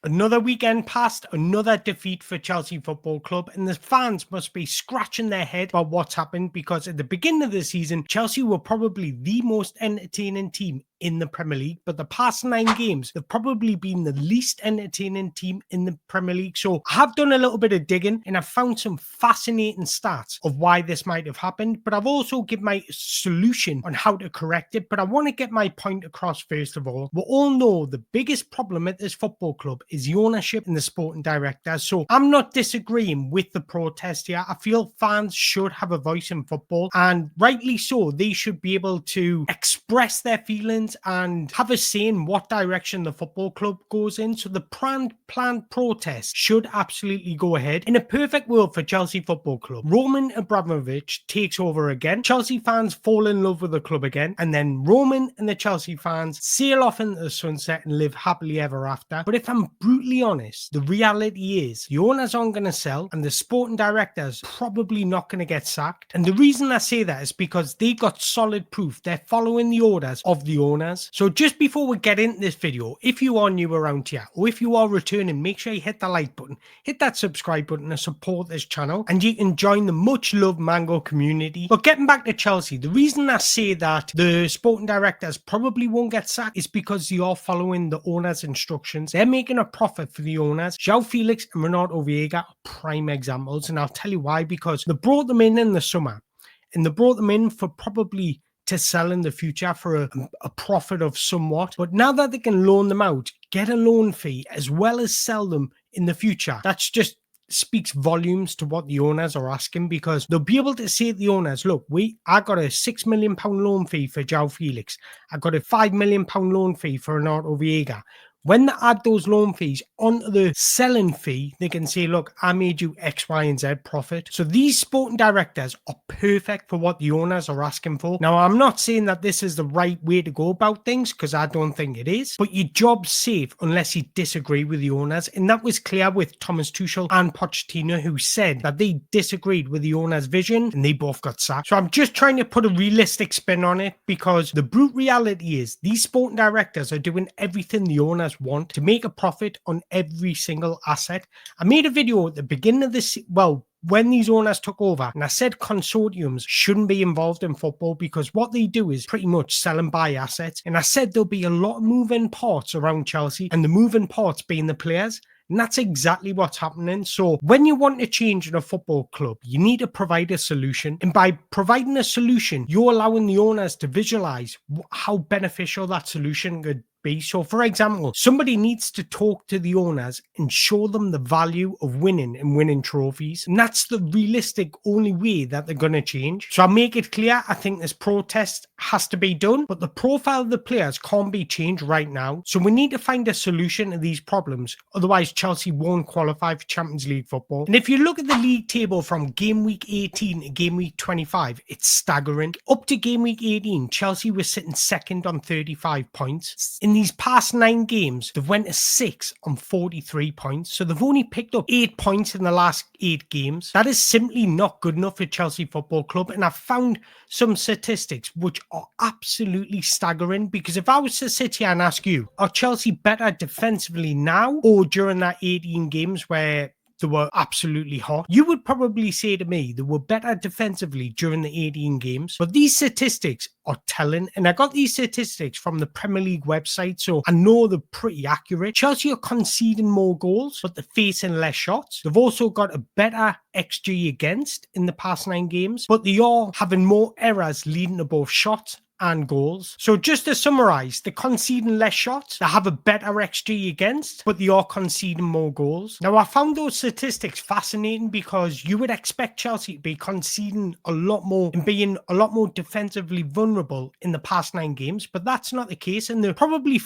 Another weekend passed, another defeat for Chelsea Football Club, and the fans must be scratching their head about what's happened because at the beginning of the season, Chelsea were probably the most entertaining team in the Premier League, but the past 9 games, they've probably been the least entertaining team in the Premier League. So I have done a little bit of digging and I've found some fascinating stats of why this might have happened, but I've also given my solution on how to correct it. But I want to get my point across first of all. We all know the biggest problem at this football club is the ownership and the sporting director. So I'm not disagreeing with the protest here. I feel fans should have a voice in football, and rightly so. They should be able to express their feelings and have a say in what direction the football club goes in. So the planned protest should absolutely go ahead. In a perfect world for Chelsea Football Club, Roman Abramovich takes over again. Chelsea fans fall in love with the club again, and then Roman and the Chelsea fans sail off into the sunset and live happily ever after. But if I'm brutally honest, the reality is the owners aren't going to sell and the sporting director's probably not going to get sacked. And the reason I say that is because they got solid proof they're following the orders of the owners. So just before we get into this video, if you are new around here or if you are returning, make sure you hit the like button, hit that subscribe button to support this channel, and you can join the much loved Mango community. But getting back to Chelsea, the reason I say that the sporting directors probably won't get sacked is because they are following the owners' instructions. They're making a profit for the owners. João Felix and Renato Vieira are prime examples, and I'll tell you why. Because they brought them in the summer, and they brought them in for probably to sell in the future for a profit of somewhat. But now that they can loan them out, get a loan fee, as well as sell them in the future, that's just speaks volumes to what the owners are asking, because they'll be able to say to the owners, look, I got a £6 million loan fee for João Felix. I got a £5 million loan fee for Renato Vieira. When they add those loan fees onto the selling fee, they can say, look, I made you X, Y, and Z profit. So these sporting directors are perfect for what the owners are asking for. Now, I'm not saying that this is the right way to go about things, because I don't think it is, but your job's safe unless you disagree with the owners. And that was clear with Thomas Tuchel and Pochettino, who said that they disagreed with the owner's vision and they both got sacked. So I'm just trying to put a realistic spin on it, because the brute reality is these sporting directors are doing everything the owners want to make a profit on every single asset. I made a video at the beginning of this, when these owners took over, and I said consortiums shouldn't be involved in football because what they do is pretty much sell and buy assets. And I said there'll be a lot of moving parts around Chelsea, and the moving parts being the players. And that's exactly what's happening. So when you want to change in a football club, you need to provide a solution. And by providing a solution, you're allowing the owners to visualize how beneficial that solution could be. So for example, somebody needs to talk to the owners and show them the value of winning and winning trophies. And that's the realistic only way that they're going to change. So I'll make it clear, I think this protest has to be done, but the profile of the players can't be changed right now. So we need to find a solution to these problems. Otherwise, Chelsea won't qualify for Champions League football. And if you look at the league table from game week 18 to game week 25, it's staggering. Up to game week 18, Chelsea was sitting second on 35 points. In these past 9 games, they've went to 6 on 43 points. So they've only picked up 8 points in the last 8 games. That is simply not good enough for Chelsea Football Club. And I've found some statistics which are absolutely staggering, because if I was to sit here and ask you, are Chelsea better defensively now or during that 18 games where they were absolutely hot, you would probably say to me they were better defensively during the 18 games. But these statistics are telling, and I got these statistics from the Premier League website, so I know they're pretty accurate. Chelsea are conceding more goals, but they're facing less shots. They've also got a better XG against in the past 9 games, but they are having more errors leading to both shots and goals. So just to summarize, they're conceding less shots, they have a better XG against, but they are conceding more goals. Now, I found those statistics fascinating because you would expect Chelsea to be conceding a lot more and being a lot more defensively vulnerable in the past 9 games, but that's not the case, and they're probably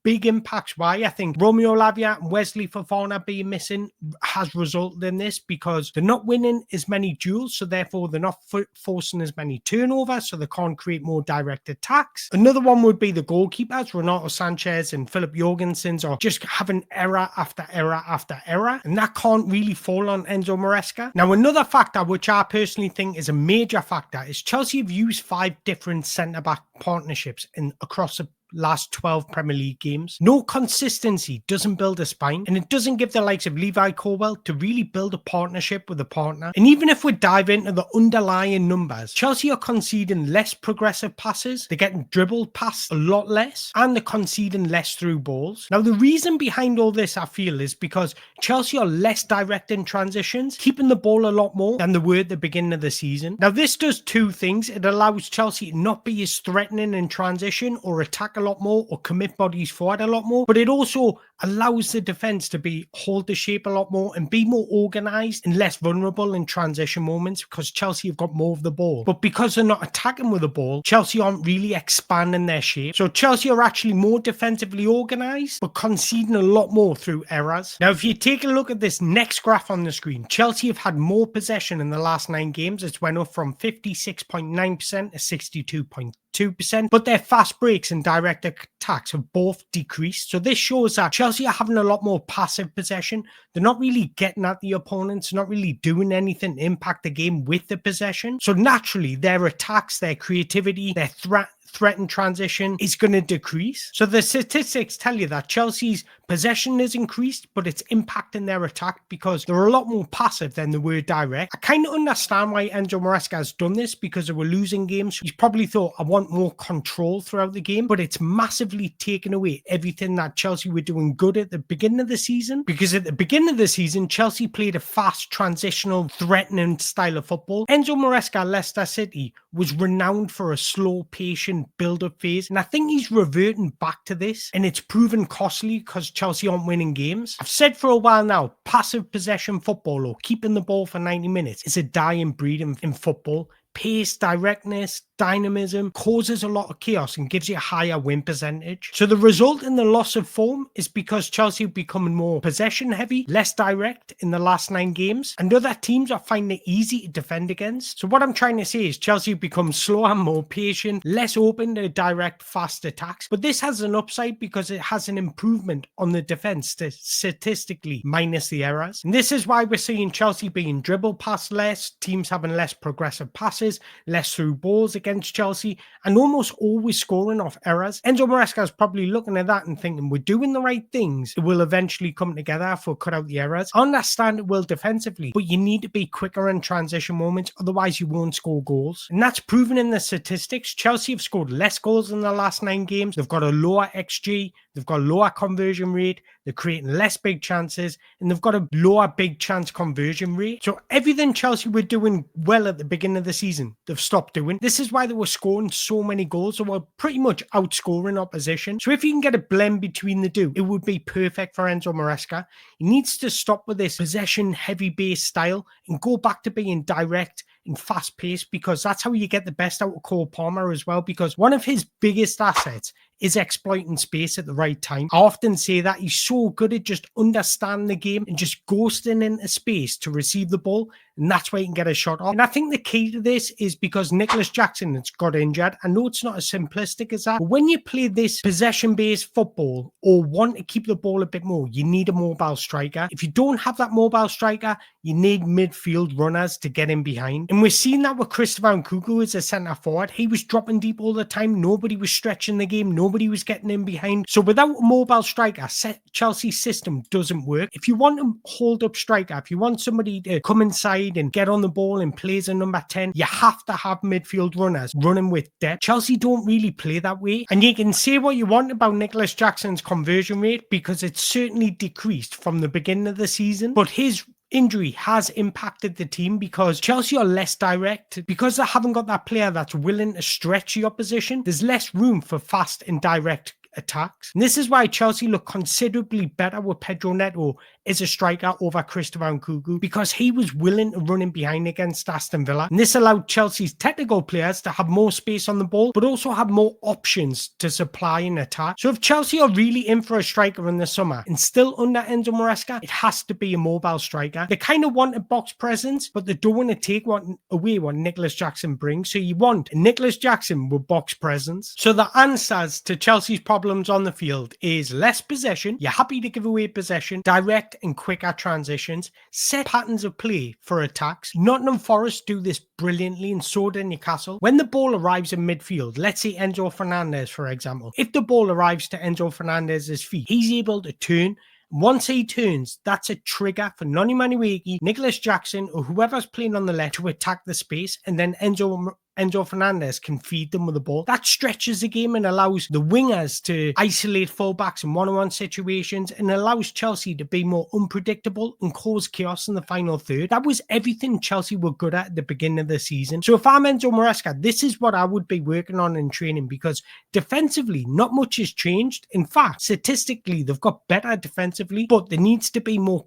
big impacts why I think Romeo Lavia and Wesley Fofana being missing has resulted in this, because they're not winning as many duels, so therefore they're not forcing as many turnovers, so they can't create more direct attacks. Another one would be the goalkeepers. Renato Sanchez and Philip Jorgensen's are just having error after error after error, and that can't really fall on Enzo Maresca. Now, another factor which I personally think is a major factor is Chelsea have used 5 different centre-back partnerships across last 12 Premier League games. No consistency doesn't build a spine, and it doesn't give the likes of Levi Colwill to really build a partnership with a partner. And even if we dive into the underlying numbers, Chelsea are conceding less progressive passes, they're getting dribbled past a lot less, and they're conceding less through balls. Now, the reason behind all this, I feel, is because Chelsea are less direct in transitions, keeping the ball a lot more than they were at the beginning of the season. Now, this does two things. It allows Chelsea to not be as threatening in transition or attack a lot more or commit bodies forward a lot more, but it also allows the defense to hold the shape a lot more and be more organized and less vulnerable in transition moments because Chelsea have got more of the ball. But because they're not attacking with the ball, Chelsea aren't really expanding their shape. So Chelsea are actually more defensively organized, but conceding a lot more through errors. Now, if you take a look at this next graph on the screen, Chelsea have had more possession in the last 9 games. It's went up from 56.9% to 62.2%, but their fast breaks and direct attacks have both decreased. So this shows that Chelsea are having a lot more passive possession. They're not really getting at the opponents, not really doing anything to impact the game with the possession. So naturally, their attacks, their creativity, their threat and transition is going to decrease. So the statistics tell you that Chelsea's possession is increased, but it's impacting their attack because they're a lot more passive than they were direct. I kind of understand why Enzo Maresca has done this because they were losing games. He's probably thought, I want more control throughout the game, but it's massively taken away everything that Chelsea were doing good at the beginning of the season, because at the beginning of the season, Chelsea played a fast, transitional, threatening style of football. Enzo Maresca at Leicester City was renowned for a slow, patient build-up phase, and I think he's reverting back to this, and it's proven costly because Chelsea aren't winning games. I've said for a while now, passive possession football or keeping the ball for 90 minutes is a dying breed in football. Pace, directness, dynamism causes a lot of chaos and gives you a higher win percentage. So the result in the loss of form is because Chelsea are becoming more possession heavy, less direct in the last 9 games, and other teams are finding it easy to defend against. So what I'm trying to say is Chelsea become slower, more patient, less open to direct, fast attacks. But this has an upside because it has an improvement on the defense statistically minus the errors. And this is why we're seeing Chelsea being dribbled past less, teams having less progressive passes, less through balls against Chelsea, and almost always scoring off errors. Enzo Maresca is probably looking at that and thinking, we're doing the right things. It will eventually come together if we cut out the errors. I understand it will defensively, but you need to be quicker in transition moments, otherwise you won't score goals. And that's proven in the statistics. Chelsea have scored less goals in the last 9 games. They've got a lower XG, they've got a lower conversion rate, they're creating less big chances, and they've got a lower big chance conversion rate. So everything Chelsea were doing well at the beginning of the season, they've stopped doing. This is why they were scoring so many goals. They were pretty much outscoring opposition. So if you can get a blend between the two, it would be perfect for Enzo Maresca. He needs to stop with this possession heavy base style and go back to being direct and fast paced, because that's how you get the best out of Cole Palmer as well, because one of his biggest assets is exploiting space at the right time. I often say that he's so good at just understanding the game and just ghosting into space to receive the ball, and that's where he can get a shot off. And I think the key to this is because Nicholas Jackson has got injured. I know it's not as simplistic as that, but when you play this possession-based football or want to keep the ball a bit more, you need a mobile striker. If you don't have that mobile striker, you need midfield runners to get in behind. And we're seeing that with Christopher Nkunku as a centre forward. He was dropping deep all the time. Nobody was stretching the game. Nobody was getting in behind. So without a mobile striker, Chelsea's system doesn't work. If you want a hold-up striker, if you want somebody to come inside and get on the ball and play as a number 10, you have to have midfield runners running with depth. Chelsea don't really play that way. And you can say what you want about Nicholas Jackson's conversion rate, because it's certainly decreased from the beginning of the season, but his injury has impacted the team because Chelsea are less direct. Because they haven't got that player that's willing to stretch the opposition, there's less room for fast and direct attacks. And this is why Chelsea look considerably better with Pedro Neto as a striker over Christopher Nkunku, because he was willing to run in behind against Aston Villa. And this allowed Chelsea's technical players to have more space on the ball, but also have more options to supply and attack. So if Chelsea are really in for a striker in the summer and still under Enzo Maresca, it has to be a mobile striker. They kind of want a box presence, but they don't want to take away what Nicholas Jackson brings. So you want Nicholas Jackson with box presence. So the answers to Chelsea's problem problems on the field is less possession. You're happy to give away possession, direct and quicker transitions, set patterns of play for attacks. Nottingham Forest do this brilliantly, and so did Newcastle. When the ball arrives in midfield, let's say Enzo Fernandez, for example, if the ball arrives to Enzo Fernandez's feet, he's able to turn. Once he turns, that's a trigger for Noni Manuiki, Nicholas Jackson, or whoever's playing on the left to attack the space, and then Enzo Fernandez can feed them with the ball. That stretches the game and allows the wingers to isolate fullbacks in one-on-one situations, and allows Chelsea to be more unpredictable and cause chaos in the final third. That was everything Chelsea were good at the beginning of the season. So if I'm Enzo Maresca, this is what I would be working on in training, because defensively, not much has changed. In fact, statistically, they've got better defensively, but there needs to be more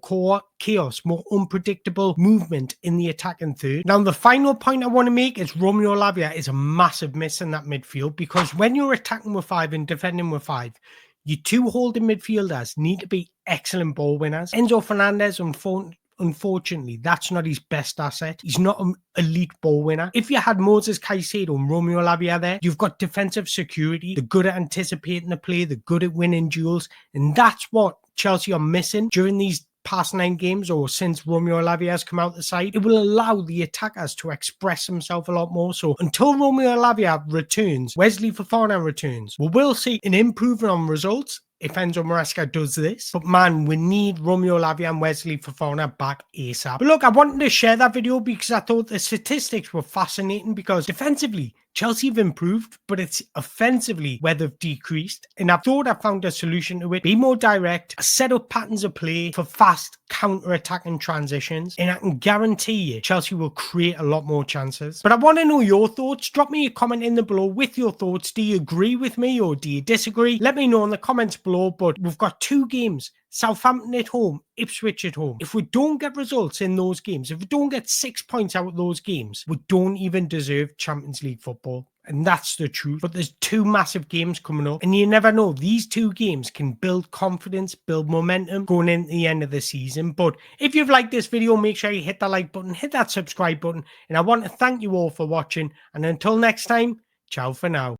chaos, more unpredictable movement in the attacking third. Now, the final point I want to make is Romeo Lavia is a massive miss in that midfield, because when you're attacking with 5 and defending with 5, your 2 holding midfielders need to be excellent ball winners. Enzo Fernandez, unfortunately, that's not his best asset. He's not an elite ball winner. If you had Moses Caicedo and Romeo Lavia there, you've got defensive security. They're good at anticipating the play. They're good at winning duels. And that's what Chelsea are missing during these past 9 games, or since Romeo Lavia has come out the side. It will allow the attackers to express themselves a lot more. So until Romeo Lavia returns, Wesley Fofana returns, we will see an improvement on results if Enzo Maresca does this. But man, we need Romeo Lavia and Wesley Fofana back ASAP. But look, I wanted to share that video because I thought the statistics were fascinating, because defensively, Chelsea have improved, but it's offensively where they've decreased. And I thought I found a solution to it. Be more direct, set up patterns of play for fast counter-attacking transitions, and I can guarantee you Chelsea will create a lot more chances. But I want to know your thoughts. Drop me a comment in the below with your thoughts. Do you agree with me or do you disagree? Let me know in the comments below. But we've got 2 games. Southampton at home, Ipswich at home. If we don't get results in those games, if we don't get 6 points out of those games, we don't even deserve Champions League football. And that's the truth. But there's 2 massive games coming up, and you never know. These 2 games can build confidence, build momentum going into the end of the season. But if you've liked this video, make sure you hit that like button, hit that subscribe button. And I want to thank you all for watching. And until next time, ciao for now.